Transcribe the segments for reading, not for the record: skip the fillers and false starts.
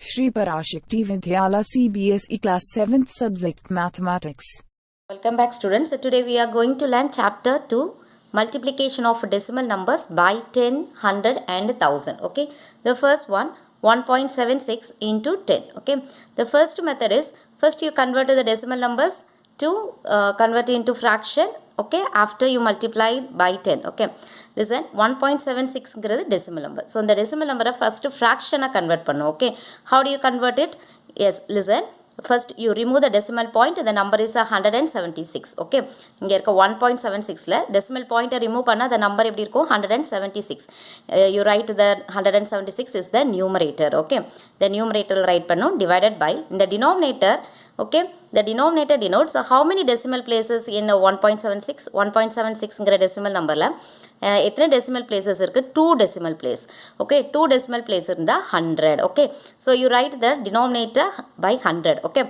Shri Parashakti Vidyala CBSE Class 7th Subject Mathematics. Welcome back students. So today we are going to learn chapter 2 multiplication of decimal numbers by 10, 100 and 1000. Okay. The first one 1.76 into 10. Okay. The first method is first you convert the decimal numbers to convert into fraction. Okay, after you multiply by 10. Okay, listen, 1.76 is decimal number. So the decimal number first fraction convert pannu. Okay, how do you convert it? Yes, listen, first you remove the decimal point, the number is 176. Okay, இங்க இருக்க 1.76 ல decimal point remove பண்ணா the number எப்படி இருக்கும் 176. You write the 176 is the numerator. Okay, the numerator write பண்ணும் divided by in the denominator. Okay, the denominator denotes how many decimal places in 1.76. 1.76 ங்கிற decimal numberல எத்தனை decimal places இருக்கு 2 decimal place. Okay, 2 decimal place இருந்தா 100. Okay, so you write the denominator by 100. Okay,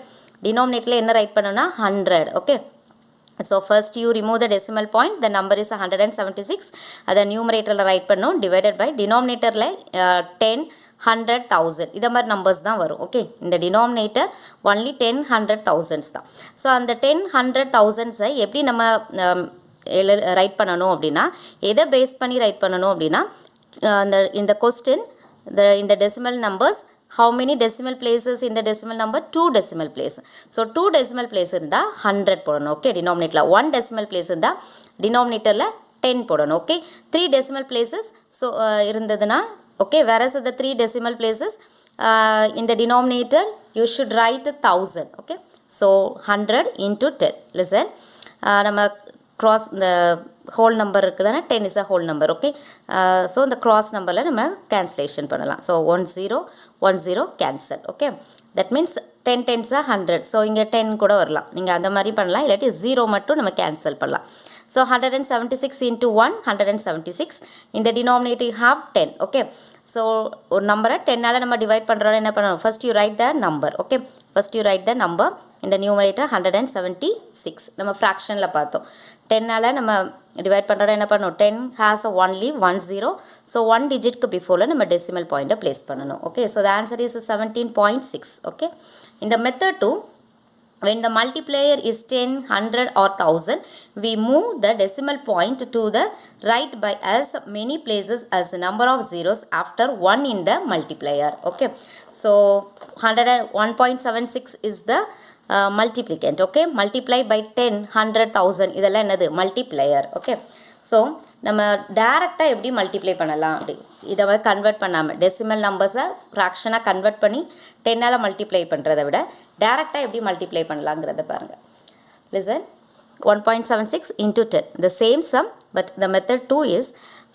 denominatorல என்ன write பண்ணனும்னா 100. Okay, so first you remove the decimal point, the number is 176. அதை numeratorல write பண்ணனும் divided by denominatorல 10, 100,000 இத மாதிரி numbers தான் வரும். ஓகே, இந்த டினாமினேட்டர் ஒன்லி 10, 100,000 தான். ஸோ அந்த 10, 100,000 எப்படி நம்ம ரைட் பண்ணணும் அப்படின்னா எதை பேஸ் பண்ணி ரைட் பண்ணணும் அப்படின்னா இந்த கொஸ்டின் இந்த decimal numbers how many decimal places in the decimal number 2 decimal place. So 2 decimal place இருந்தா 100 போடணும். ஓகே, டினாமினேட்டர்ல 1 decimal place இருந்தா டினாமினேட்டர்ல 10 போடணும். ஓகே, 3 decimal places ஸோ இருந்ததுன்னா okay, whereas the 3 decimal places in the denominator you should write 1000. Okay, so 100 into 10. Listen, நம்ம cross the whole number இருக்குதானே 10 is a whole number. Okay, so the cross numberல நம்ம cancellation பண்ணலாம். So 10 cancel. Okay, that means 10 tens are 100. So இங்க 10 கூட வரலாம், நீங்க அந்த மாதிரி பண்ணலாம், இல்லாட்டி 0 மட்டும் நம்ம cancel பண்ணலாம். So 176 into 1, 176. In the denominator you have 10. Okay, so ஒரு நம்பரை 10 ஆல நம்ம டிவைட் பண்ணுறோம். என்ன பண்ணணும், first you write the number. Okay, first you write the number in the numerator 176. நம்ம ஃப்ராக்ஷனில் பார்த்தோம், 10 ஆல நம்ம டிவைட் பண்ணுறோம். என்ன பண்ணணும், 10 has only 1 0. So 1 digitக்கு பிஃபோரில் நம்ம டெசிமல் பாயிண்ட்டை ப்ளேஸ் பண்ணணும். Okay, so the answer is 17.6. Okay, in the method 2, when the multiplier is 10, 100 or 1000, we move the decimal point to the right by as many places as the number of zeros after 1 in the multiplier. Okay, so 1.76 is the multiplicand. Okay, multiply by 10, 100, 1000 இதெல்லாம் என்னது multiplier. Okay, so நம்ம டைரெக்டாக எப்படி multiply பண்ணலாம் அப்படி இதை வந்து convert பண்ணாமல் டெசிமல் நம்பர்ஸை ஃப்ராக்ஷனாக கன்வெர்ட் பண்ணி 10ஆல் மல்டிப்ளை பண்ணுறதை விட டைரெக்டாக எப்படி மல்டிப்ளை பண்ணலாங்கிறத பாருங்கள். Listen, 1.76 into 10, the same sum, but the method 2 is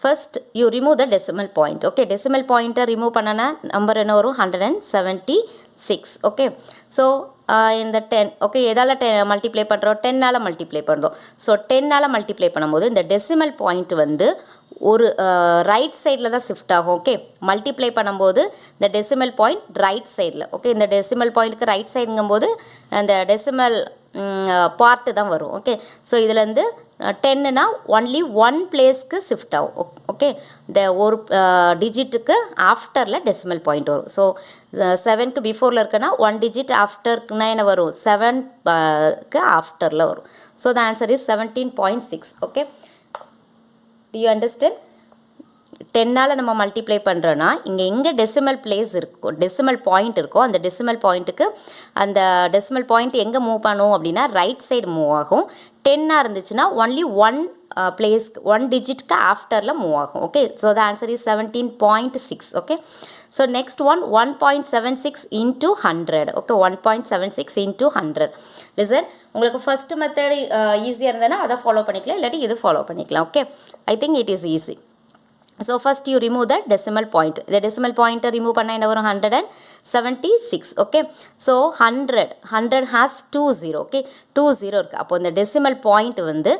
first you remove the decimal point. Okay, decimal point remove பண்ணனா நம்பர் என்ன வரும் 176. Okay, so இந்த 10. ஓகே, எதால் மல்டிப்ளை பண்ணுறோம், 10ஆல் மல்டிப்ளை பண்ணுறோம். ஸோ 10ஆல் மல்டிப்ளை பண்ணும்போது இந்த டெசிமல் பாயிண்ட் வந்து ஒரு ரைட் சைடில் தான் ஷிஃப்ட் ஆகும். ஓகே, மல்டிப்ளை பண்ணும்போது இந்த டெசிமல் பாயிண்ட் ரைட் சைடில். ஓகே, இந்த டெசிமல் பாயிண்ட்டுக்கு ரைட் சைடுங்கும்போது அந்த டெசிமல் பார்ட்டு தான் வரும். ஓகே, ஸோ இதுலேருந்து 10னா ஒன்லி 1 பிளேஸ்க்கு ஷிஃப்ட் ஆகும். ஓகே, இந்த ஒரு டிஜிட்டுக்கு ஆஃப்டரில் டெசிமல் பாயிண்ட் வரும். ஸோ 7க்கு பிஃபோரில் இருக்குன்னா 1 டிஜிட் ஆஃப்டர்க்குன்னா என்ன வரும் 7க்கு ஆஃப்டரில் வரும். So the answer is 17.6. Okay, do you understand? 10ஆல் நம்ம மல்டிப்ளை பண்ணுறோன்னா இங்கே எங்கே டெசிமல் பிளேஸ் இருக்கோ, டெசிமல் பாயிண்ட் இருக்கோ, அந்த டெசிமல் பாயிண்ட்டுக்கு அந்த டெசிமல் பாயிண்ட் எங்கே மூவ் பண்ணும் அப்படின்னா ரைட் சைடு மூவ் ஆகும். 10ஆக இருந்துச்சுன்னா ஒன்லி 1 பிளேஸ்க்கு 1 டிஜிட்க்கு ஆஃப்டரில் மூவ் ஆகும். Okay, so the answer is 17.6. Okay, so next one 1.76 into 100. Okay, 1.76 into 100. Listen, உங்களுக்கு ஃபஸ்ட்டு மெத்தட் ஈஸியாக இருந்ததுன்னா அதை ஃபாலோ பண்ணிக்கலாம், இல்லாட்டி இது ஃபாலோ பண்ணிக்கலாம். Okay, I think it is easy. So first you remove the decimal point. The decimal point remove பண்ணா என்ன வரும் 176. Okay, so 100 has 2 0. Okay, 2 0 இருக்கு. அப்போ இந்த டெசிமல் பாயிண்ட் வந்து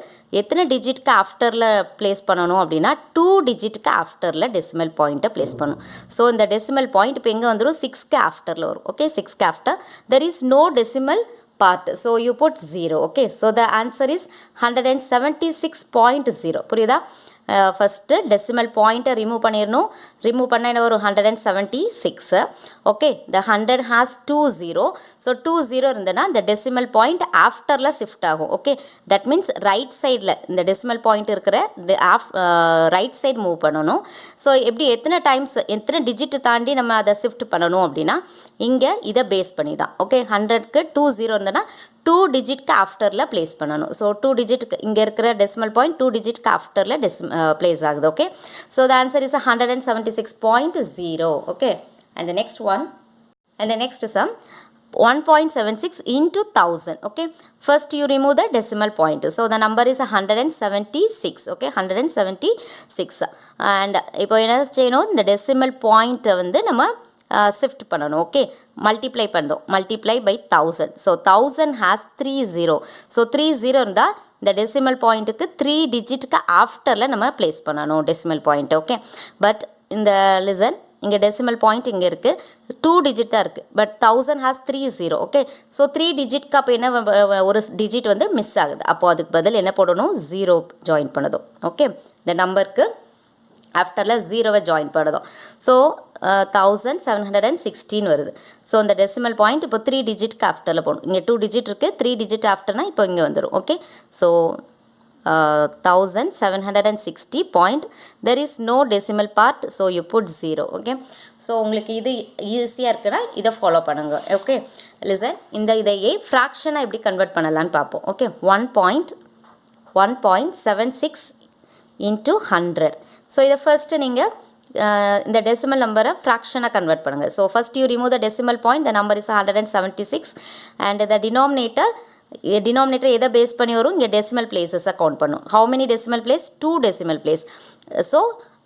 எத்தனை டிஜிட்க்கு ஆஃப்டரில் ப்ளேஸ் பண்ணணும் அப்படின்னா 2 டிஜிட்க்கு ஆஃப்டரில் டெசிமல் பாயிண்ட்டை ப்ளேஸ் பண்ணணும். ஸோ இந்த டெசிமல் பாயிண்ட் இப்போ எங்கே வந்துடும் 6க்கு ஆஃப்டரில் வரும். ஓகே, 6க்கு after there is no decimal part, so you put 0. Okay, so the answer is 176.0. புரியுதா? ஃபஸ்ட்டு டெசிமல் பாயிண்ட்டை ரிமூவ் பண்ணிடணும். ரிமூவ் பண்ண என்ன ஒரு 176. Okay, the 100 has 2 0. ஸோ 2 0 இருந்ததுன்னா இந்த டெசிமல் பாயிண்ட் ஆஃப்டரில் ஷிஃப்ட் ஆகும். ஓகே, தட் மீன்ஸ் ரைட் சைடில் இந்த டெசிமல் பாயிண்ட் இருக்கிற ரைட் சைடு மூவ் பண்ணணும். ஸோ எப்படி எத்தனை டைம்ஸ் எத்தனை டிஜிட் தாண்டி நம்ம அதை ஷிஃப்ட் பண்ணணும் அப்படின்னா இங்கே இதை பேஸ் பண்ணி தான். ஓகே, 100க்கு 2 0 இருந்ததுன்னா 2 டிஜிட்க்கு ஆஃப்டரில் ப்ளேஸ் பண்ணணும். ஸோ 2 டிஜிட்க்கு இங்கே இருக்கிற டெசிமல் பாயிண்ட் 2 டிஜிட்க்கு ஆஃப்டரில் ப்ளேஸ் ஆகுது. Okay, so the answer is 176.0. Okay, and the next one, and the next sum 1.76 into 1000. Okay, first you remove the decimal point, so the number is 176. Okay, 176. and இப்போ என்ன செய்யணும், இந்த decimal பாயிண்ட்டை வந்து நம்ம shift பண்ணணும். Okay, multiply பண்ணோம், multiply by 1000. So 1000 has 3 0. So 3 0 இருந்தால் இந்த டெசிமல் பாயிண்ட்டுக்கு 3 டிஜிட்டுக்கு ஆஃப்டரில் நம்ம ப்ளேஸ் பண்ணணும் டெசிமல் பாயிண்ட். ஓகே, பட் இந்த லிசன் இங்கே டெசிமல் பாயிண்ட் இங்கே இருக்குது, 2 டிஜிட் தான் இருக்குது, பட் 1000 ஹேஸ் 3 0. ஓகே, ஸோ 3 டிஜிட்க்கு அப்போ என்ன ஒரு டிஜிட் வந்து மிஸ் ஆகுது. அப்போது அதுக்கு பதில் என்ன போடணும், 0 ஜாயின் பண்ணதும். ஓகே, இந்த நம்பருக்கு ஆஃப்டரில் 0வை ஜாயின் பண்ணதும். ஸோ 1716 வருது. ஸோ இந்த டெசிமல் பாயிண்ட் இப்போ 3 டிஜிட்க்கு ஆஃப்டரில் போகணும். இங்கே 2 டிஜிட் இருக்குது, 3 டிஜிட் ஆஃப்டர்னா இப்போ இங்கே வந்துடும். Okay, so 1760 point, there is no decimal part, so you put 0. Okay, so உங்களுக்கு இது ஈஸியாக இருக்குன்னா இதை ஃபாலோ பண்ணுங்க. ஓகே, லிசன், இதையே ஃப்ராக்ஷனாக எப்படி கன்வெர்ட் பண்ணலான்னு பார்ப்போம். Okay, 1.76 into 100. ஸோ இதை ஃபர்ஸ்ட்டு நீங்கள் இந்த டெசிமல் நம்பரை ஃப்ராக்ஷனாக கன்வெர்ட் பண்ணுங்கள். So first you remove the decimal point, the number is 176 and the denominator எதை பேஸ் பண்ணி வரும், இங்கே டெசிமல் பிளேஸஸை கவுண்ட் பண்ணும். How many decimal place, 2 decimal place. So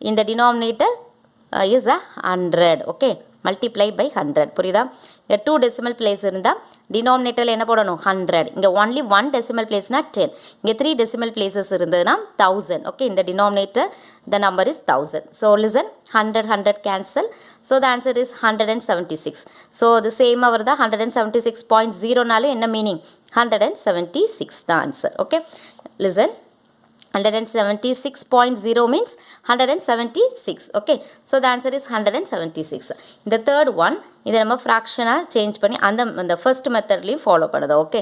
இந்த denominator is 100. Okay, multiply by 100. புரியுதா? இங்கே 2 டெசிமல் பிளேஸ் இருந்தால் டினாமினேட்டரில் என்ன போடணும், 100. இங்கே ஒன்லி 1 டெசிமல் பிளேஸ்னால் 10. இங்கே 3 டெசிமல் பிளேசஸ் இருந்ததுன்னா 1000. ஓகே, இந்த denominator the number is 1000. So listen, 100 cancel. So the answer is 176. So அது சேமாக வருதா, 176.0னாலும் என்ன மீனிங், 176 தான் answer. Okay, listen, 176.0 means 176. Okay, so the answer is 176. The third one, இதை நம்ம ஃப்ராக்ஷனாக சேஞ்ச் பண்ணி அந்த ஃபர்ஸ்ட் மெத்தட்லேயும் ஃபாலோ பண்ணுது. Okay,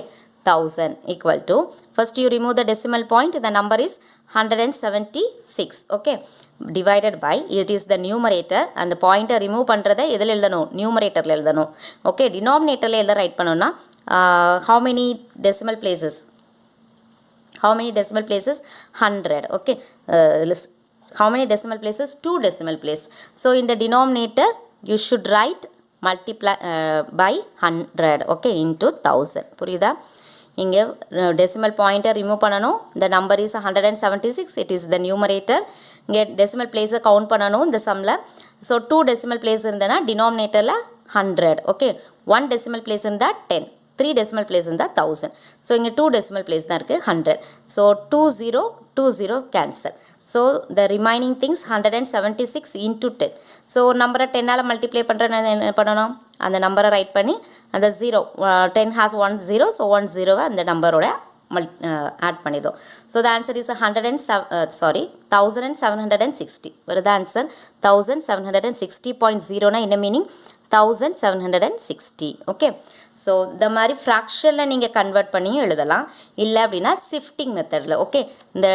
1000 equal to, first you remove the decimal point, the number is 176. Okay, divided by, it is the numerator, and the pointer remove பண்ணுறதை எதில் எழுதணும், நியூமரேட்டரில் எழுதணும். ஓகே, டினாமினேட்டரில் எல்லாம் ரைட் பண்ணோன்னா how many decimal places, how many decimal places, 100. Okay, how many decimal places, 2 decimal place. So in the denominator you should write multiply by 100. Okay, into 1000. புரியுதா? இங்கே டெசிமல் பாயிண்ட்டை ரிமூவ் பண்ணணும். the number is 176, it is the numerator. இங்கே decimal பிளேஸை count பண்ணணும் இந்த சம்மில். So 2 decimal place இருந்ததுன்னா டினாமினேட்டரில் 100. ஓகே, 1 டெசிமல் பிளேஸ் இருந்தால் 10, 3 டெசிமல் பிளேஸ் இருந்தால் 1000. ஸோ இங்கே 2 டெசிமல் பிளேஸ் தான் இருக்குது, 100. So 20 cancel. So the remaining things 176 into 10. So நம்பரை 10ஆல் மல்டிப்ளை பண்ணுறது என்ன பண்ணணும், அந்த நம்பரை ரைட் பண்ணி அந்த 0, 10 has 1 0, ஸோ 1 0வை அந்த நம்பரோட ஆட் பண்ணிடும். ஸோ த ஆன்சர் இஸ் 1760 வருது ஆன்சர். 1760.0னா என்ன மீனிங், 1760. ஓகே, ஸோ இந்த மாதிரி ஃப்ராக்ஷனில் நீங்கள் கன்வெர்ட் பண்ணியும் எழுதலாம், இல்லை அப்படின்னா ஷிஃப்டிங் மெத்தடில். ஓகே, இந்த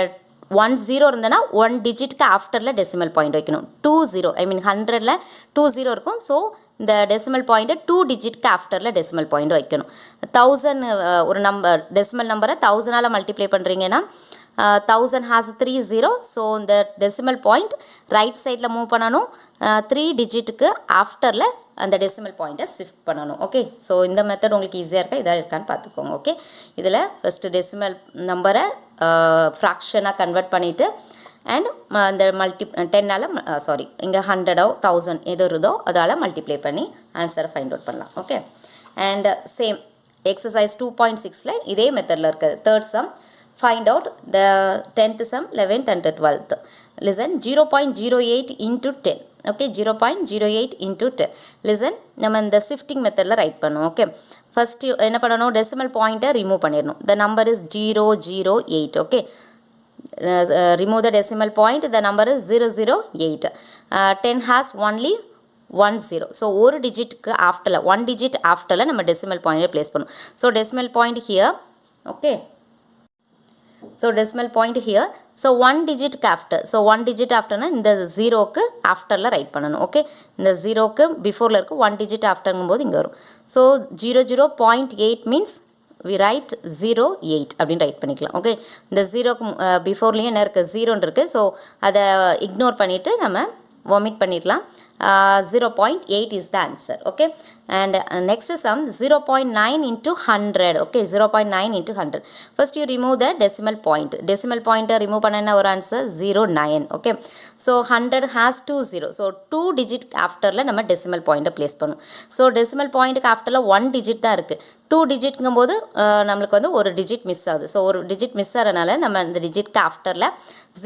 1 0 இருந்ததுன்னா 1 டிஜிட்க்கு ஆஃப்டரில் டெசிமல் பாயிண்ட் வைக்கணும். 2 0, ஐ மீன் 100ல் 2 0 இருக்கும். ஸோ இந்த டெசிமல் பாயிண்ட்டை 2 டிஜிட்க்கு ஆஃப்டரில் டெசிமல் பாயிண்ட் வைக்கணும். 1000 ஒரு டெசிமல் நம்பரை 1000ஆல் மல்டிப்ளை பண்ணுறீங்கன்னா 1000 has 3 0. ஸோ இந்த டெசிமல் பாயிண்ட் ரைட் சைடில் மூவ் பண்ணணும், 3 டிஜிட்டுக்கு ஆஃப்டரில் அந்த டெசிமல் பாயிண்ட்டை ஷிஃப்ட் பண்ணணும். ஓகே, ஸோ இந்த மெத்தட் உங்களுக்கு ஈஸியாக இருக்கா, இதாக இருக்கான்னு பார்த்துக்கோங்க. ஓகே, இதில் ஃபஸ்ட்டு டெசிமல் நம்பரை ஃப்ராக்ஷனாக கன்வெர்ட் பண்ணிவிட்டு அண்ட் அந்த 10ஆல் இங்கே 100 1000 எது இருதோ அதால் மல்டிப்ளை பண்ணி ஆன்சரை ஃபைண்ட் அவுட் பண்ணலாம். ஓகே, அண்ட் சேம் எக்ஸசைஸ் 2.6ல் இதே மெத்தடில் இருக்குது. Third sum, find out the 10th sum, 11th and 12th. Listen, 0.08 into 10. Okay, 0.08 into 10. Listen, நம்ம இந்த shifting மெத்தடில் ரைட் பண்ணுவோம். ஓகே, ஃபஸ்ட்டு என்ன பண்ணணும், டெசிமல் பாயிண்ட்டை ரிமூவ் பண்ணிடணும். the number is 008. Okay, remove the decimal point, the number is 008. 10 has only 10. So ஒரு டிஜிட்டுக்கு ஆஃப்டரில் 1 digit ஆஃப்டரில் நம்ம டெசிமல் பாயிண்ட்டை ப்ளேஸ் பண்ணும். So decimal point here, okay. So decimal point here, so 1 digit after, so 1 digit ஆஃப்டர்னா இந்த ஜீரோக்கு ஆஃப்டரில் right பண்ணணும், okay. இந்த ஜீரோக்கு பிஃபோரில் இருக்குது, 1 digit ஆஃப்டருங்கும் போது இங்கே வரும். ஸோ 00.8 மீன்ஸ் we write 08 அப்படின்னு ரைட் பண்ணிக்கலாம், ஓகே. இந்த ஜீரோக்கு பிஃபோர்லேயும் என்ன இருக்குது, ஜீரோன்னு இருக்குது. ஸோ அதை இக்னோர் பண்ணிவிட்டு நம்ம vomit பண்ணிடலாம். 0.8 is the answer, okay. And next sum 0.9 into 100, okay. 0.9 into 100. First you remove the decimal point. Decimal point remove பண்ணனா ஒரு answer 09, okay. So 100 has 2 0. So 2 digit afterல நம்ம decimal point place பண்ணும். So decimal point afterல 1 digit தான் இருக்கு. 2 digitங்கும் போது நம்மளுக்கு வந்து ஒரு டிஜிட் மிஸ் ஆகுது. ஸோ ஒரு டிஜிட் மிஸ் ஆகிறனால நம்ம இந்த டிஜிட்க்கு ஆஃப்டரில்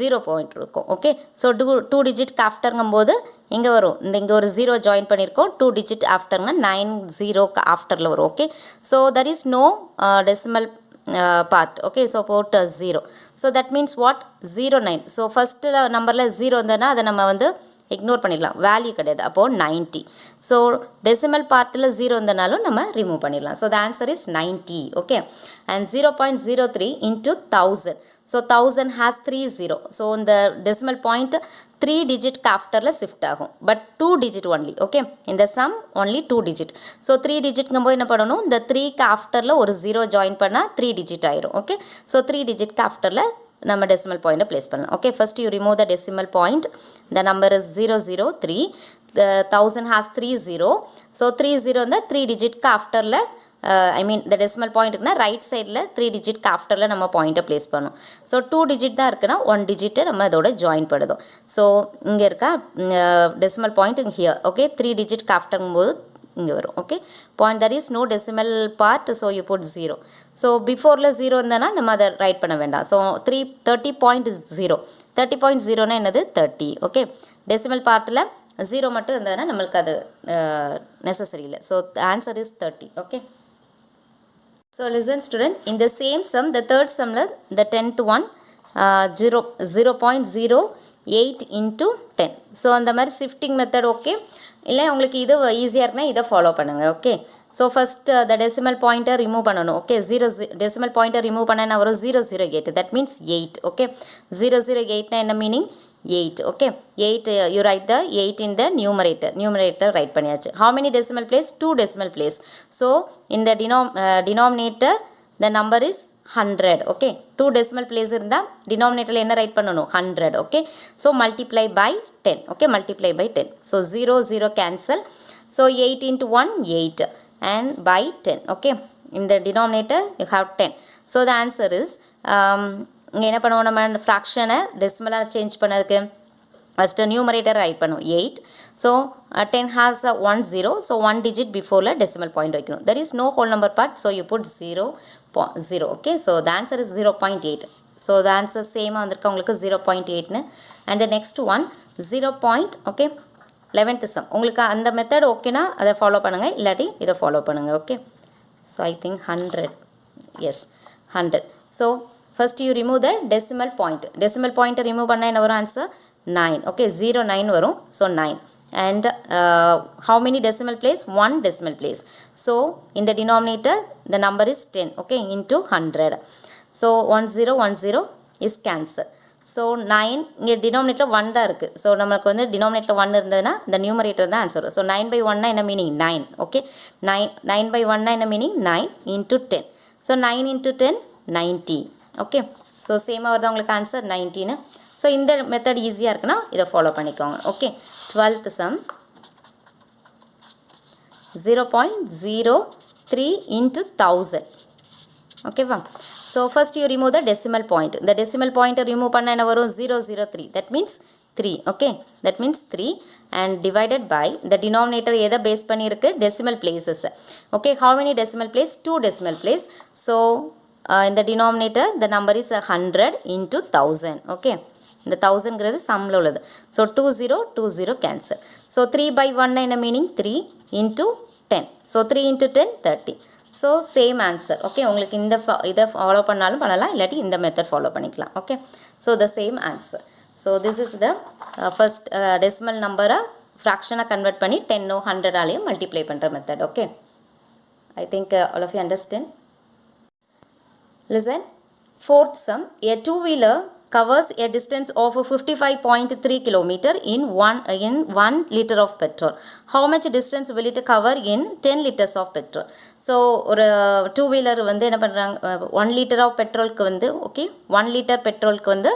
0 பாயிண்ட் இருக்கும், ஓகே. ஸோ 2 digitக்கு ஆஃப்டருங்கும் போது இங்கே வரும், இங்கே ஒரு 0 ஜாயின் பண்ணியிருக்கோம். 2 digit ஆஃப்டர்னா 90க்கு ஆஃப்டரில் வரும், okay. So that is no decimal part, okay. So put 0. So that means what, 09. So first நம்பரில் 0 இருந்ததுன்னா அதை நம்ம வந்து இக்னோர் பண்ணிடலாம், வேல்யூ கிடையாது. அப்போது 90. ஸோ டெசிமல் பார்ட்டில் 0 இருந்தனாலும் நம்ம ரிமூவ் பண்ணிடலாம். So the answer is 90, okay. And 0.03 into 1000. So 1000 has 3 0. So இந்த டெசிமல் பாயிண்ட் 3 digitக்கு ஆஃப்டரில் ஷிஃப்ட் ஆகும், பட் 2 digit ஒன்லி, ஓகே. இந்த சம் ஒன்லி 2 digit. ஸோ 3 digitங்கும் போது என்ன பண்ணணும், இந்த 3க்கு ஆஃப்டரில் ஒரு 0 ஜாயின் பண்ணால் 3 digit ஆயிரும், ஓகே. ஸோ 3 digitக்கு ஆஃப்டரில் நம்ம டெசிமல் பாயிண்ட்டை ப்ளேஸ் பண்ணலாம், okay. First you remove the decimal point. The number is 003. 1000 has 3 0. So 3 0 இருந்தால் 3 digitக்கு ஆஃப்டரில் ஐ மீன் இந்த டெசிமல் பாயிண்ட் இருக்குன்னா ரைட் சைடில் 3 digitக்கு ஆஃப்டரில் நம்ம பாயிண்ட்டை ப்ளேஸ் பண்ணணும். ஸோ 2 digit தான் இருக்குன்னா 1 digit நம்ம அதோட ஜாயின் பண்ணுதோம். ஸோ இங்கே இருக்கா டெசிமல் பாயிண்ட் இங்கே ஹியர், ஓகே. 3 digitக்கு ஆஃப்டருங்கும் போது இங்கே வரும், okay. Point that is no decimal part, so you put 0. So பிஃபோரில் 0 இருந்தனா நம்ம அதை ரைட் பண்ண வேண்டாம். ஸோ 30.0. 30.0னா என்னது, 30, ஓகே. டெசிமல் பார்ட்டில் 0 மட்டும் இருந்ததுன்னா நம்மளுக்கு அது நெசசரி இல்லை. So answer is 30, okay. So listen student, இந்த சேம் சம் the third sumமில் the 10th one 0.08 into 10. So அந்த மாதிரி ஷிஃப்டிங் மெத்தட், ஓகே. இல்லை உங்களுக்கு இது ஈஸியாக இருக்குன்னா இதை ஃபாலோ பண்ணுங்கள், okay. So first the decimal பாயிண்ட்டை ரிமூவ் பண்ணணும், ஓகே. டெசிமல் பாயிண்ட்டை ரிமூவ் பண்ண வரும் 008. That means 8, okay. 008னா என்ன meaning, 8, okay. 8 you write the 8 in the numerator write பண்ணியாச்சு. How many decimal place, 2 decimal place. So in the denominator the number is 100, okay. 2 decimal place இருந்தா denominatorல என்ன write பண்ணணும், 100, okay. So multiply by 10, okay. Multiply by 10. So 0 0 cancel. So 8 into 1 8 and by 10, okay. In the denominator you have 10. So the answer is இங்கே என்ன பண்ணுவோம், நம்ம ஃப்ராக்ஷனை டெசிமலாக change பண்ணதுக்கு ஃபஸ்ட்டு நியூமரேட்டர் ரைட் பண்ணும் 8. So 10 has 1 0. ஸோ 1 digit பிஃபோரில் decimal point வைக்கணும். There is no whole number part, so you put 0.0, okay. So the answer is 0.8. So the answer சேமாக வந்திருக்கு உங்களுக்கு 0.8ன்னு. And the next one 0. Okay. 11th sum. உங்களுக்கு அந்த method ஓகேனா அதை ஃபாலோ பண்ணுங்கள், இல்லாட்டி இதை ஃபாலோ பண்ணுங்கள், okay. So I think 100, yes 100. ஸோ first you remove the decimal point. Decimal point remove பண்ணா என்ன வரும், answer 9, okay. 09 வரும், so 9. And how many decimal place, 1 decimal place. So in the denominator the number is 10, okay, into 100. So 1010 is cancel. So 9 இங்கே denominator 1 தான் இருக்குது. So நமக்கு வந்து denominator 1 இருந்ததுன்னா இந்த numerator தான் ஆன்சர் வரும். ஸோ 9/1 என்ன மீனிங், 9, ஓகே. 9/1 என்ன meaning, 9 into 10. So 9 into 10 90, okay. So சேமாக வருது உங்களுக்கு ஆன்சர் 19. ஸோ இந்த மெத்தட் ஈஸியாக இருக்குன்னா இதை ஃபாலோ பண்ணிக்கோங்க, ஓகே. 12th சம் 0.03 into 1000, ஓகேவா. So first you remove the decimal point. இந்த டெசிமல் பாயிண்ட்டை ரிமூவ் பண்ண என்ன வரும், 003. That means 3, okay. That means 3 and divided by the denominator எதை பேஸ் பண்ணியிருக்கு, decimal places, okay. how many decimal place, 2 decimal place. So in the denominator the number is 100 into 1000, okay. இந்த 1000ங்கிறது சம்மில் உள்ளது. So 20 cancel. So 3/1 என்ன meaning, 3 into 10. So 3 into 10 30. So same answer okay உங்களுக்கு இதை follow பண்ணாலும் பண்ணலாம் இல்லாட்டி இந்த மெத்தட் ஃபாலோ பண்ணிக்கலாம் okay so the same answer so this is the first decimal நம்பரை ஃப்ராக்ஷனாக கன்வெர்ட் பண்ணி 10 100ஆலேயும் மல்டிப்ளை பண்ணுற method okay I think all of you understand. Listen, fourth sum, a two-wheeler covers a distance of 55.3 kilometer in 1 liter of petrol. How much distance will it cover in 10 liters of petrol? So ஒரு two wheeler வந்து என்ன பண்ணுறாங்க 1 liter of பெட்ரோலுக்கு வந்து okay 1 liter பெட்ரோலுக்கு வந்து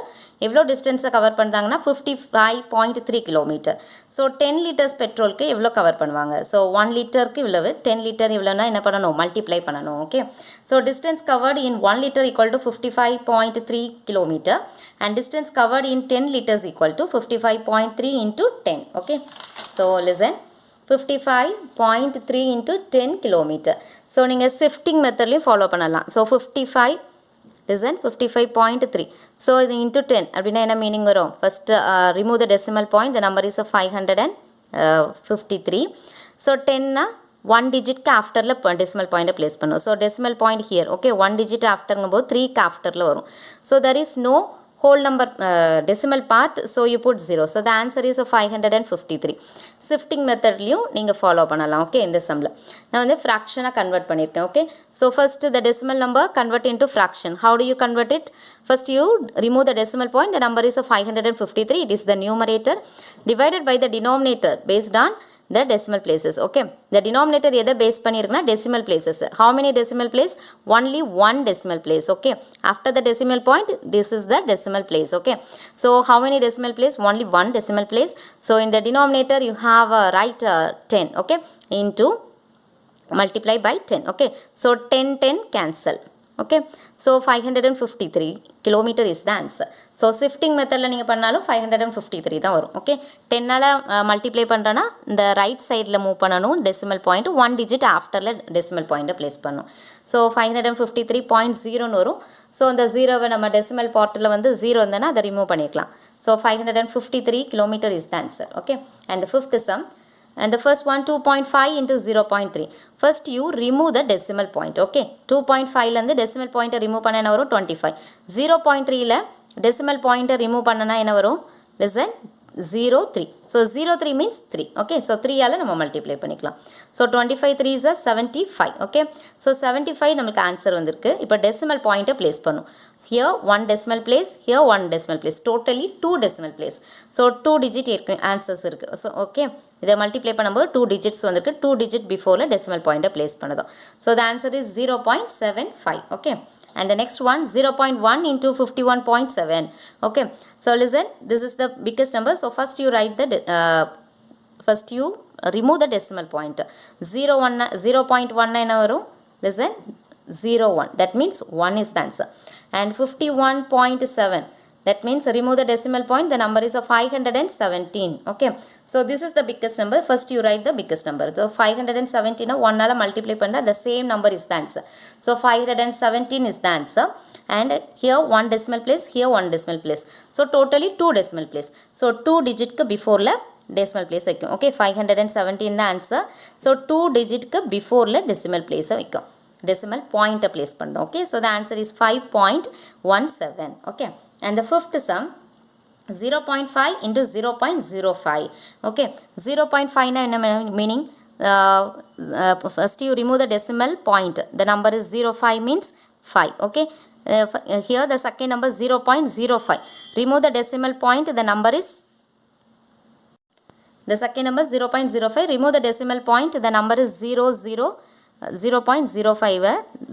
எவ்வளோ டிஸ்டன்ஸை cover பண்ணுறாங்கன்னா 55.3 கிலோமீட்டர் ஸோ 10 liters பெட்ரோலுக்கு எவ்வளோ கவர் பண்ணுவாங்க ஸோ 1 literக்கு இவ்வளவு 10 liter இவ்வளோனா என்ன பண்ணணும் மல்டிப்ளை பண்ணணும் okay so distance covered in 1 liter equal to 55.3 kilometre and distance covered in 10 liters equal to 55.3 into 10 okay so listen 55.3 into 10 kilometer so நீங்க shifting methodலையும் follow பண்ணலாம் so 55 listen 55.3 so இது into 10 அப்படின்னா என்ன meaning வரும் first remove the decimal point the number is 553 so 10 na 1 digit க்கு afterல decimal point place பண்ணும் so decimal point here okay 1 digit afterங்கும்போது 3 க்கு afterல வரும் so there is no whole number decimal part so you put 0 so the answer is 553 shifting methodலையும் நீங்க follow பண்ணலாம் okay இந்த sumல நான் வந்து fraction convert பண்ணிருக்கேன் okay so first the decimal number convert into fraction how do you convert it first you remove the decimal point the number is 553 it is the numerator divided by the denominator based on the decimal places okay the denominator எதை base பண்ணிருக்குனா decimal places how many decimal place only one decimal place okay after the decimal point this is the decimal place okay so how many decimal place only one decimal place so in the denominator you have write 10 okay into multiply by 10 okay so 10 cancel okay so 553 kilometer is the answer so shifting methodல நீங்க பண்ணாலும் 553 தான் வரும் okay 10 னால multiply பண்றனா இந்த right சைடுல move பண்ணனும் decimal point 1 digit ஆஃப்டர்ல decimal point place பண்ணனும் so 553.0 ன்னு வரும் so அந்த 0வை நம்ம டெசிமல் பார்ட்ல வந்து 0 வந்தனா அதை ரிமூவ் பண்ணிக்கலாம் so 553 kilometer is the answer okay and the fifth sum and the first one 2.5 into 0.3 first you remove the decimal point okay 2.5 ல இருந்து decimal point remove பண்ணா என்ன வரும் 25 0.3 ல decimal point remove பண்ணனா என்ன வரும் listen 03 so 03 means 3 okay so 3 ஆல நம்ம மல்டிப்ளை பண்ணிக்கலாம் so 25 3 is 75 okay so 75 நமக்கு ஆன்சர் வந்திருக்கு இப்போ decimal point place பண்ணும் here one decimal place here one decimal place totally two decimal place so two digit answers இருக்கு so okay இதை multiply பண்ணும்போது 2 digits வந்திருக்கு 2 digit beforeல decimal point place பண்ணதும் so the answer is 0.75 okay and the next one 0.1 into 51.7 okay so listen this is the biggest number so first you write the first you remove the decimal point 0.1 என்ன வரும் listen 01 that means 1 is the answer and 51.7 that means remove the decimal point the number is 517 okay so this is the biggest number first you write the biggest number so 517 1 ஆல multiply பண்ணா the same number is the answer so 517 is the answer and here one decimal place here one decimal place so totally two decimal place so 2 digit க்கு before ல decimal place வைக்கும் okay 517 the answer so 2 digit க்கு before ல decimal place வைக்கும் decimal point place பண்ணோம் okay so the answer is 5.17 okay and the fifth sum 0.5 into 0.05 okay 0.5 na enna meaning first you remove the decimal point the number is 05 means 5 okay here the second number 0.05 remove the decimal point the number is the second number 0.05 remove the decimal point the number is 0.05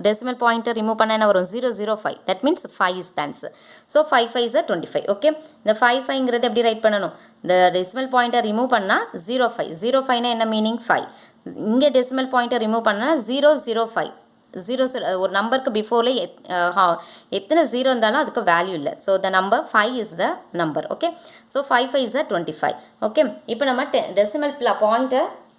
decimal point remove பண்ணா என்ன வரும் 005 that means 5 is the answer so 5 5 is 25 okay இந்த 5 5 ங்கிறது எப்படி right பண்ணனும் the decimal point remove பண்ணா 05 னா என்ன மீனிங் 5 இங்க decimal point remove பண்ணா 005 ஒரு நம்பருக்கு பிஃபோர்ல எத்தனை 0 இருந்தாலும் அதுக்கு வேல்யூ இல்ல so the number 5 is the number okay so 5 5 is 25 okay இப்போ நம்ம decimal point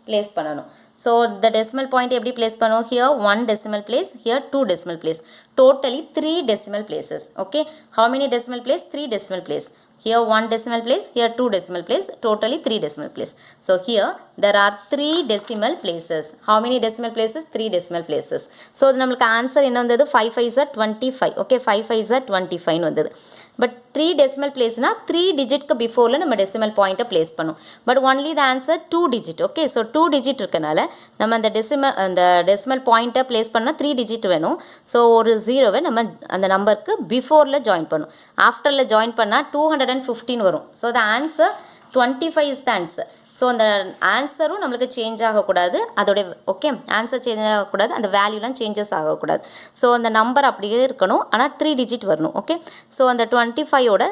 place பண்ணனும் so the decimal point எப்படி place பண்ணுவோம் here one decimal place here two decimal place totally three decimal places okay how many decimal place three decimal place here 1 decimal place, here 2 decimal place, totally 3 decimal place. So here there are 3 decimal places. How many decimal places? 3 decimal places. So நம்மளுக்கு answer என்ன வந்தது? 5 5s are 25. Okay, 5 5s are 25 வந்தது. But 3 decimal place na 3 digit க்கு before நம்ம decimal point place பண்ணும். But only the answer 2 digit. Okay, so 2 digit இருக்கனால நம்ம அந்த decimal point place பண்ணா 3 digit வேணும். So ஒரு 0 நம்ம அந்த நம்பருக்கு beforeல join பண்ணும். Afterல join பண்ணா 215 வரும். So the answer 25 is the answer. So அந்த ஆன்சரும் நம்மளுக்கு சேஞ்ச் ஆகக்கூடாது, அதோடைய ஓகே ஆன்சர் சேஞ்ச் ஆகக்கூடாது, அந்த வேல்யூலாம் சேஞ்சஸ் ஆகக்கூடாது. ஸோ அந்த நம்பர் அப்படியே இருக்கணும், ஆனால் 3 டிஜிட் வரணும். ஓகே, ஸோ அந்த 25ஓட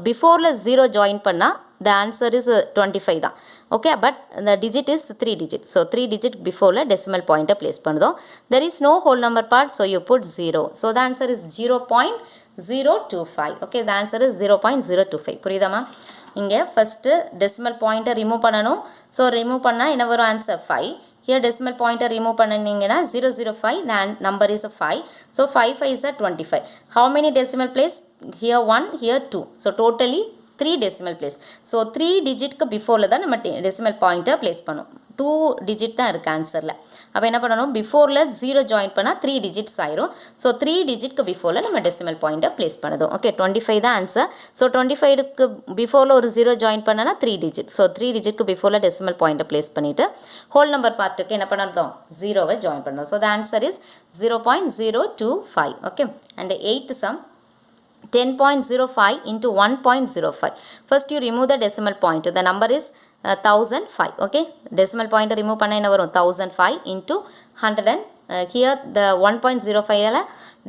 பிஃபோரில் 0 ஜாயின் பண்ணால் the answer is 25 தான். Okay, but the digit is 3 digit. So 3 digit பிஃபோரில் டெசிமல் பாயிண்ட்டை ப்ளேஸ் பண்ணுதோம். there is no whole number part, so you put 0. so the answer is 0.025. okay, the answer is 0.025. புரியுதாமா? இங்கே first decimal பாயிண்ட்டை remove பண்ணணும். So remove பண்ணால் என்ன வரும்? Answer 5. Here decimal பாயிண்ட்டை ரிமூவ் பண்ணிங்கன்னா 005, the number is 5. So 5 5s are 25. How many decimal place? Here 1, here 2. So totally 3 decimal place. So 3 digitக்கு பிஃபோரில் தான் நம்ம டெசிமல் பாயிண்ட்டை ப்ளேஸ் பண்ணோம். 2 digit தான் இருக்குது ஆன்சரில். அப்போ என்ன பண்ணணும்? பிஃபோரில் 0 ஜாயின் பண்ணால் 3 digits ஆயிரும். ஸோ 3 digitக்கு பிஃபோரில் நம்ம டெசிமல் பாயிண்ட்டை ப்ளேஸ் பண்ணதும். ஓகே, 25 தான் ஆன்சர். ஸோ 25க்கு பிஃபோரில் ஒரு 0 ஜாயின் பண்ணனா 3 digit. ஸோ 3 digitக்கு பிஃபோரில் டெசிமல் பாயிண்ட்டை ப்ளேஸ் பண்ணிவிட்டு ஹோல் நம்பர் பார்ட்டுக்கு என்ன பண்ணணும்? 0வை ஜாயின் பண்ணணும். So the answer is 0.025. Okay, and the 8th sum 10.05 into 1.05. First you remove the decimal point. The number is 1005. Okay, decimal point remove பண்ண என்ன வரும்? 1005 into 100 and here the 1.05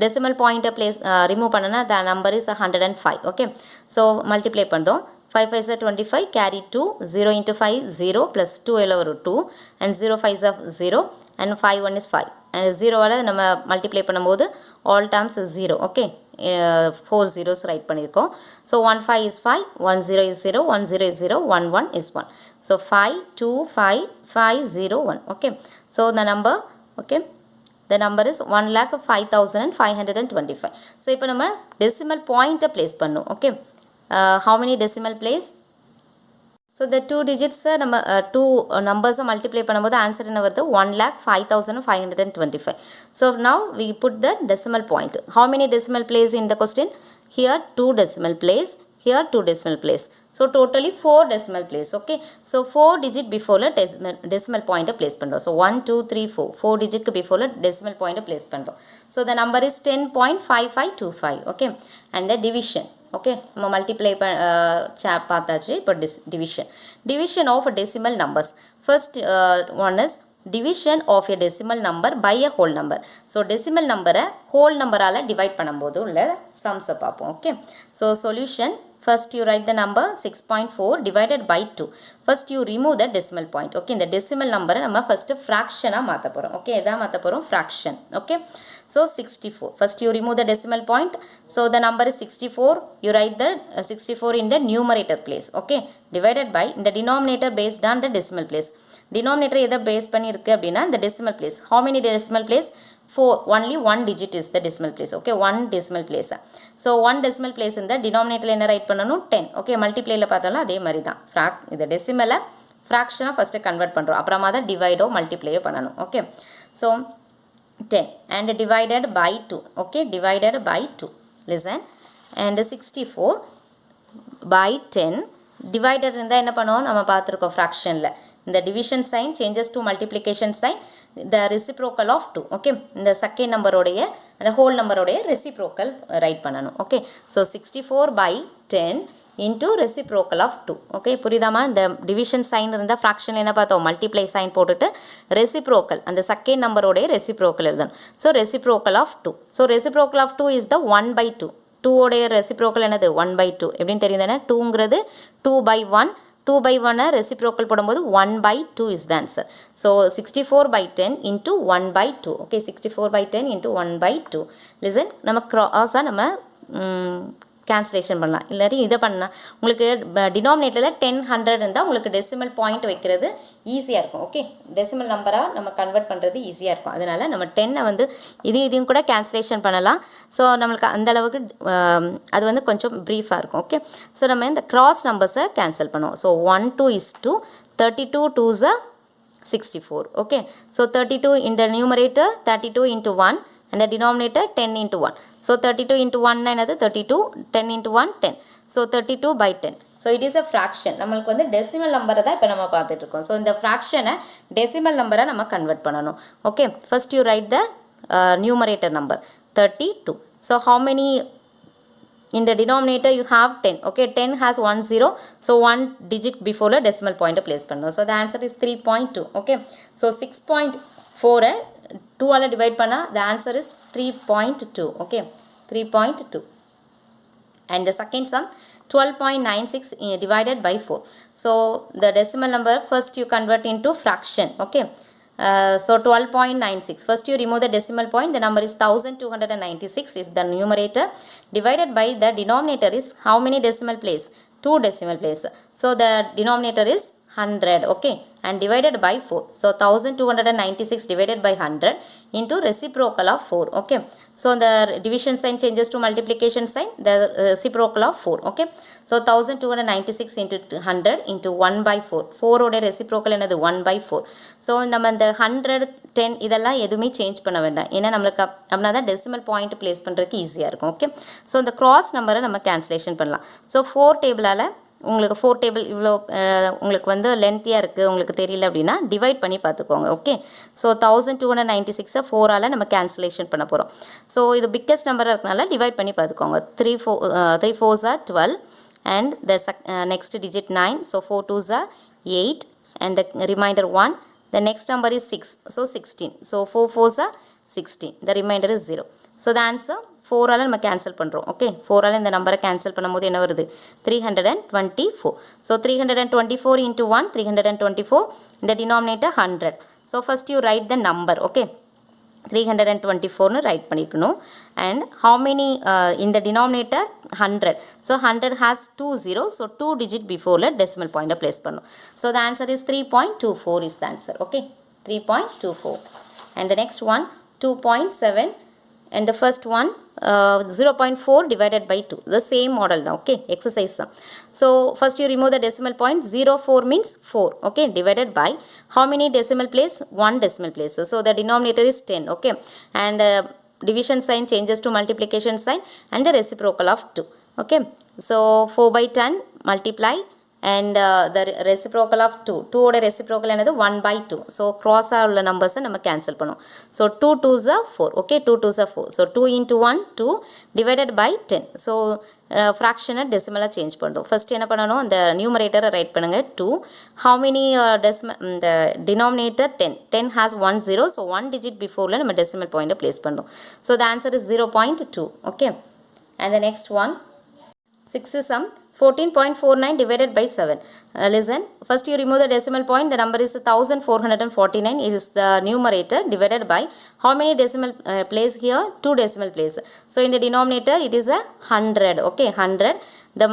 decimal point place remove பண்ணனா the number is 105. Okay, so multiply பண்ணோம். 5 5s are 25, carry 2, 0 into 5 0 plus 2 வரும் 2 and 0 5s are 0 and 5 1 is 5 and 0 நம்ம multiply பண்ணும்போது all terms is 0. Okay, 4 zeros write பண்ணிருக்கோம். So 1 5 is 5, 1 0 is 0, 1 0 is 0, 1 1 is 1. So 5 2 5 5 0 1. Okay, so the number, okay, the number is 1,05,525. So இப்போ நம்ம decimal point place பண்ணும். Okay, how many decimal place? So the 2 digits நம்ம 2 numbers multiply பண்ணும்போது answer என்ன வருது? 1,05,525. So now we put the decimal point. How many decimal place in the question? Here 2 decimal place, here 2 decimal place. So totally 4 decimal place. Okay, so 4 digit before the decimal point place பண்ணுறோம். So 1 2 3 4 4 digit before the decimal point place பண்ணுறோம். So the number is 10.5525. Okay, and the division. Okay, நம்ம multiply பார்த்தாச்சு. இப்போ division of decimal numbers. First one is division of a decimal number by a whole number. So decimal number whole number ஆல divide பண்ணும்போது உள்ள sums பார்ப்போம். Okay, so solution, first you write the number 6.4 divided by 2. First you remove the decimal point. Okay, இந்த decimal number நம்ம first fraction மாத்த போறோம். Okay, எதா மாத்த போறோம்? fraction. Okay, so 64. First you remove the decimal point. So the number is 64. You write the 64 in the numerator place. Okay, divided by in the denominator based on the decimal place. Denominator எதை base பண்ணி இருக்கு அப்படின்னா the decimal place. How many decimal place? 4. Only 1 digit is the decimal place. Okay, 1 decimal place. So 1 decimal place in the denominator என்ன right பண்ணணும்? 10. Okay, multiplyல பார்த்தாலும் அதே மாதிரி தான். இந்த decimal fraction first convert பண்றோம், அப்புறமா தான் divide ஓ multiply பண்ணணும். Okay, so 10 and divided by 2. Okay, divided by 2. Listen, and 64 by 10 divided இருந்தா என்ன பண்ணுவோம்? நம்ம பார்த்திருக்கோம் fractionல the division sign changes to multiplication sign, the reciprocal of 2. Okay, இந்த second number உடைய the whole number உடைய reciprocal write பண்ணணும். Okay, so 64 by 10 into reciprocal of 2. Okay, புரியுதாமா? இந்த division sign இருந்தா fraction என்ன பார்த்தோம்? multiply sign போட்டுட்டு reciprocal அந்த second number உடைய reciprocal எழுதணும். So reciprocal of 2. So reciprocal of 2 is the 1 by 2. 2 உடைய reciprocal என்னது? 1 by 2. எப்படின்னு தெரியுதானே? 2ங்கிறது 2 by 1. 2 by 1 reciprocal போடும்போது 1 by 2 is the answer. So 64 by 10 into 1 by 2. Okay, 64 by 10 into 1 by 2. Listen, நம்ம cross நம்ம cancellation பண்ணலாம். இல்லாட்டி இதை பண்ணலாம். உங்களுக்கு டினாமினேட்டரில் 10 100 இருந்தால் உங்களுக்கு டெசிமல் பாயிண்ட் வைக்கிறது ஈஸியாக இருக்கும். ஓகே, டெசிமல் நம்பராக நம்ம கன்வெர்ட் பண்ணுறது ஈஸியாக இருக்கும். அதனால் நம்ம 10 வந்து இதையும் கூட கேன்சலேஷன் பண்ணலாம். ஸோ நம்மளுக்கு அந்தளவுக்கு அது வந்து கொஞ்சம் ப்ரீஃபாக இருக்கும். ஓகே, ஸோ நம்ம இந்த கிராஸ் நம்பர்ஸை கேன்சல் பண்ணுவோம். So 1 2 is 2, 32 2s are 64. Okay, so 32 in the numerator, 32 into 1, and the denominator 10 into 1. So 32 into 1 another 32, 10 into 1 10. So 32 by 10. So it is a fraction. நம்மளுக்கு வந்து டெசிமல் நம்பரை தான் இப்போ நம்ம பார்த்துட்டு இருக்கோம். ஸோ இந்த ஃப்ராக்ஷனை டெசிமல் நம்பரை நம்ம கன்வெர்ட் பண்ணணும். Okay, first you write the numerator number 32. So how many in the denominator you have 10. Okay, 10 has 1 0, so 1 digit before the decimal point place பண்ணணும். So the answer is 3.2. Okay, so 6.4 2 ஆல divide பண்ணா the answer is 3.2. Okay, 3.2. And the second sum 12.96 divided by 4. So the decimal number first you convert into fraction. Okay, so 12.96. First you remove the decimal point. The number is 1296 is the numerator. Divided by the denominator is how many decimal place? 2 decimal place. So the denominator is 100. Okay, and divided by 4. So 1296 divided by 100 into reciprocal of 4. Okay, so the division sign changes to multiplication sign, the reciprocal of 4. Okay, so 1296 into 100 into 1 by 4. 4 ஓட reciprocal என்னது 1 by 4. so நம்ம இந்த 100 10 இதெல்லாம் எதுவுமே change பண்ண வேண்டாம். ஏன்னா நம்மளுக்கு அப்படின்னா தான் டெசிமல் பாயிண்ட் பிளேஸ் பண்ணுறதுக்கு ஈஸியாக இருக்கும். ஓகே, ஸோ இந்த கிராஸ் நம்பரை நம்ம கேன்சலேஷன் பண்ணலாம். ஸோ 4 டேபிளால் உங்களுக்கு 4 டேபிள் இவ்வளோ உங்களுக்கு வந்து லென்த்தியாக இருக்குது, உங்களுக்கு தெரியல அப்படின்னா டிவைட் பண்ணி பார்த்துக்கோங்க. ஓகே, ஸோ 1296 4ஆல் நம்ம கேன்சலேஷன் பண்ண போகிறோம். ஸோ இது பிக்கஸ்ட் நம்பராக இருக்கனால டிவைட் பண்ணி பார்த்துக்கோங்க. 3 4s are 12 and the next digit 9. So 4 2s are 8 and the remainder 1. The next number is 6, so 16. So 4 4s are 16. The remainder is 0. So the answer 4ஆல் நம்ம cancel பண்ணுறோம். Okay, 4ஆல் இந்த நம்பரை cancel பண்ணும்போது என்ன வருது? 324. So 324 into 1, 324. இந்த denominator 100. So first you write the number. Okay, 324னு write பண்ணிக்கணும். அண்ட் ஹவு மெனி இந்த denominator 100. So 100 has 2 0, so 2 digit பிஃபோரில் டெசிமல் பாயிண்ட்டை ப்ளேஸ் பண்ணணும். So the answer is 3.24 is the answer. Okay, 3.24. And the next one 2.7 and the first one 0.4 divided by 2. The same model now. Okay, exercise sum. So first you remove the decimal point. 04 means 4. Okay, divided by how many decimal place? 1 decimal place. So the denominator is 10. Okay, and division sign changes to multiplication sign and the reciprocal of 2. Okay, so 4 by 10 multiply and the reciprocal of 2. 2 ஓட reciprocal என்னது 1 by 2. So cross உள்ள நம்பர்ஸை நம்ம cancel பண்ணுவோம். So 2 2s are 4. Okay, 2 2s are 4. So 2 into 1 2 divided by 10. So ஃப்ராக்ஷனை டெசிமலாக change பண்ணுறோம். First என்ன பண்ணணும்? அந்த நியூமரேட்டரை ரைட் பண்ணுங்கள் 2. ஹவு மெனி இந்த டினாமினேட்டர் 10. 10 has 1 0. ஸோ 1 digit பிஃபோரில் நம்ம டெசிமல் பாயிண்ட்டை ப்ளேஸ் பண்ணுறோம். So the answer is 0.2. Okay, and the next one 6 is sum 14.49 divided by 7. Listen, first you remove the decimal point. The number is 1449 is the numerator. Divided by how many decimal place here? 2 decimal place. So in the denominator it is a 100. Okay, 100. The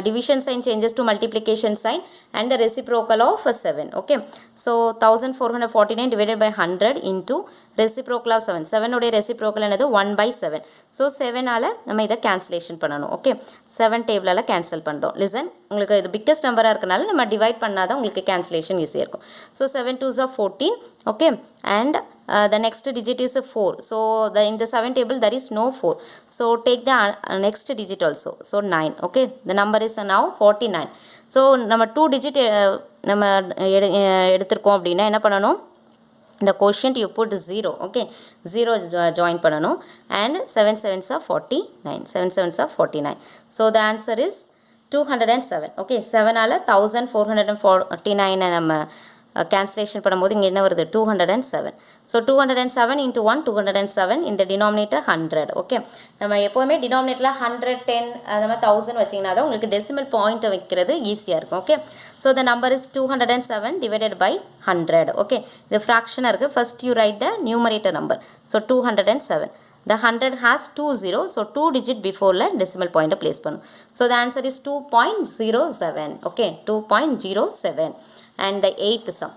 division sign changes to multiplication sign and the reciprocal of 7. Okay, so 1449 divided by 100 into reciprocal of 7. 7 உடைய reciprocal என்னது 1 by 7. So 7 ஆல நம்ம இதை cancellation பண்ணணும். Okay, 7 டேபிளால் cancel பண்ணுறோம். Listen, உங்களுக்கு இது biggest நம்பராக இருக்கனால நம்ம டிவைட் பண்ணாதான் உங்களுக்கு கேன்சலேஷன் ஈஸியாக இருக்கும். So 7 2s are 14. Okay, and the next digit is 4. So in the 7 table there is no 4. So take the next digit also. So 9. Okay, the number is now 49. So நம்ம 2 digit நம்ம எடுத்திருக்கோம் அப்படின்னா என்ன பண்ணணும்? இந்த quotient you put 0. Okay, 0 join பண்ணணும். And 7 7s are 49. 7 7s are 49. So the answer is 207. Okay, 7ஆல் 1449 நம்ம cancellation பண்ணும்போது இங்கே என்ன வருது? 207. So 207 into 1 207 in the denominator 100. Okay, நம்ம எப்போவுமே டினாமினேட்டரில் 100 10 அந்த மாதிரி 1000 வச்சிங்கன்னா தான் உங்களுக்கு டெசிமல் பாயிண்ட்டை வைக்கிறது ஈஸியாக இருக்கும். Okay, so the number is 207 divided by 100. Okay, இது ஃப்ராக்ஷனாக இருக்குது. First you write the numerator number. So 207. The 100 has 2 zeros, so 2 digit before the decimal point place பண்ணும். So the answer is 2.07. Okay, 2.07. And the 8th sum,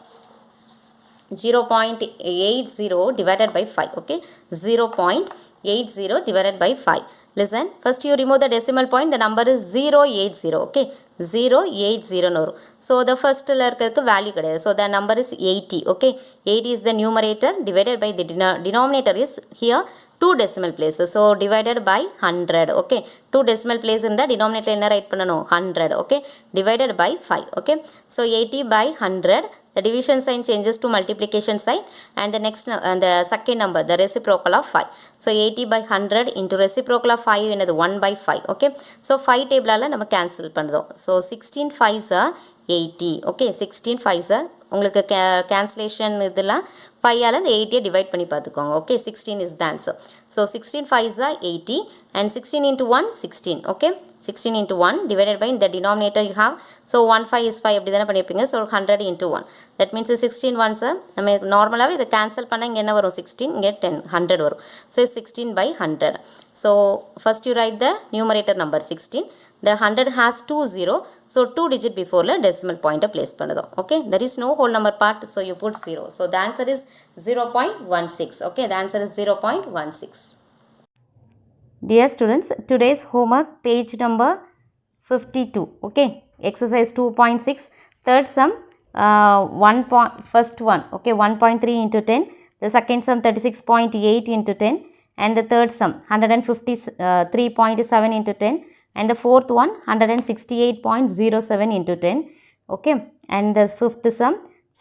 0.80 divided by 5. Okay, 0.80 divided by 5. Listen, first you remove the decimal point, the number is 080. Okay, 080 no. So the first value kadaiya, so the number is 80. Okay, 80 is the numerator, divided by the denominator is here 2 decimal places, so divided by 100. Okay, 2 decimal place in the denominator enna write panano 100. Okay, divided by 5. Okay, so 80 by 100, the division sign changes to multiplication sign, and the next the second number, the reciprocal of 5. So 80 by 100 into reciprocal of 5 என்னது 1 by 5. Okay, so 5 table ஆல நம்ம cancel பண்ணுதோம். So 16 5s are 80. Okay, 16 5s are உங்களுக்கு cancellation இதெல்லாம் 5 ஆல இந்த 80 divide பண்ணி பார்த்துக்கோங்க. Okay, 16 is the answer. So 16 5s are 80 and 16 into 1 16. Okay, 16 into 1 divided by the denominator you have, so 1 5 is 5 அப்படி தானே பண்ணிருப்பீங்க. So 100 into 1, that means 16 ones நம்ம நார்மலாவே இத கேன்சல் பண்ணா இங்க என்ன வரும் 16, இங்க 10 100 வரும். So 16 by 100. So first you write the numerator number 16. The 100 has 2 0, so 2 digit before the decimal point place பண்ணதோம். Okay, there is no whole number part, so you put 0. So the answer is 0.16. Okay, the answer is 0.16. Dear students, today's homework page number 52. Okay, exercise 2.6, third sum, first one. Okay, 1.3 into 10, the second sum 36.8 into 10, and the third sum 153.7 into 10, and the fourth one 168.07 into 10. Okay, and the fifth sum,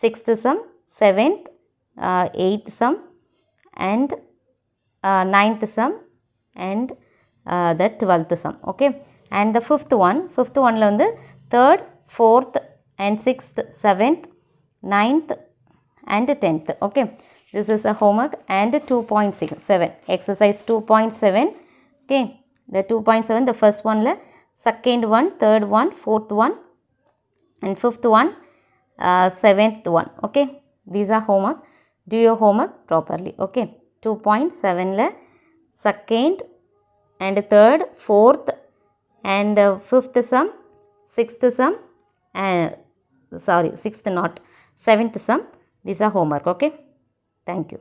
sixth sum, seventh, eighth sum, and ninth sum, and the 12th sum. Okay, and the fifth one la வந்து third, fourth, and sixth, seventh, ninth, and 10th. Okay, this is a homework. And 2.7 exercise 2.7. Okay, the 2.7, the first one la second one, third one, fourth one, and fifth one, seventh one. Okay, these are homework. Do your homework properly. Okay, 2.7 la second and third, fourth, and fifth sum, sixth sum, sorry, sixth not, seventh sum. These are homework. Okay, thank you.